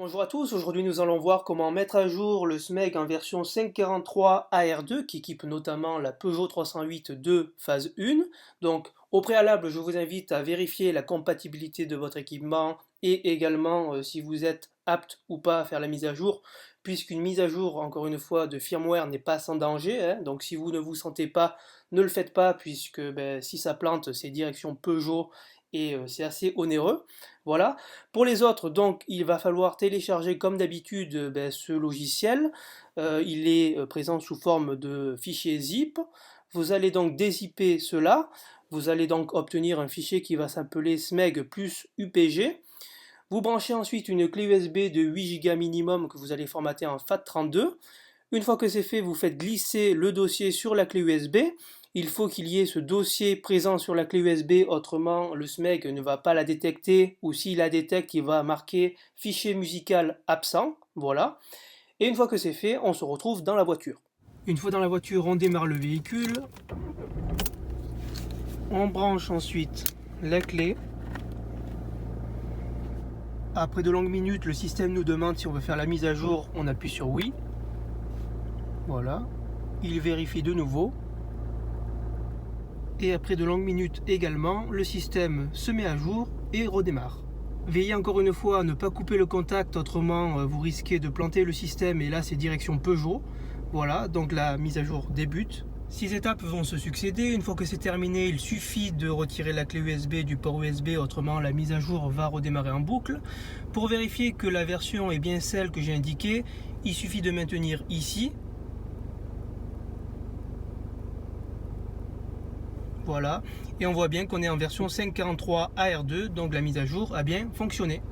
Bonjour à tous, aujourd'hui nous allons voir comment mettre à jour le SMEG en version 543 AR2 qui équipe notamment la Peugeot 308 2 phase 1. Donc au préalable je vous invite à vérifier la compatibilité de votre équipement et également si vous êtes apte ou pas à faire la mise à jour, puisqu'une mise à jour encore une fois de firmware n'est pas sans danger, hein. Donc si vous ne vous sentez pas, ne le faites pas, puisque si ça plante c'est direction Peugeot et c'est assez onéreux. Voilà. Pour les autres, donc, il va falloir télécharger comme d'habitude ce logiciel. Il est présent sous forme de fichier zip. Vous allez donc dézipper cela. Vous allez donc obtenir un fichier qui va s'appeler smeg plus UPG. Vous branchez ensuite une clé USB de 8 Go minimum que vous allez formater en FAT32. Une fois que c'est fait, vous faites glisser le dossier sur la clé USB. Il faut qu'il y ait ce dossier présent sur la clé USB, autrement le SMEG ne va pas la détecter, ou s'il la détecte, il va marquer fichier musical absent. Voilà. Et une fois que c'est fait, on se retrouve dans la voiture. Une fois dans la voiture, on démarre le véhicule. On branche ensuite la clé. Après de longues minutes, le système nous demande si on veut faire la mise à jour. On appuie sur oui. Voilà. Il vérifie de nouveau. Et après de longues minutes également, le système se met à jour et redémarre. Veillez encore une fois à ne pas couper le contact, autrement vous risquez de planter le système et là c'est direction Peugeot. Voilà, donc la mise à jour débute. 6 étapes vont se succéder. Une fois que c'est terminé, il suffit de retirer la clé USB du port USB, autrement la mise à jour va redémarrer en boucle. Pour vérifier que la version est bien celle que j'ai indiquée, il suffit de maintenir ici. Voilà, et on voit bien qu'on est en version 5.43 AR2, donc la mise à jour a bien fonctionné.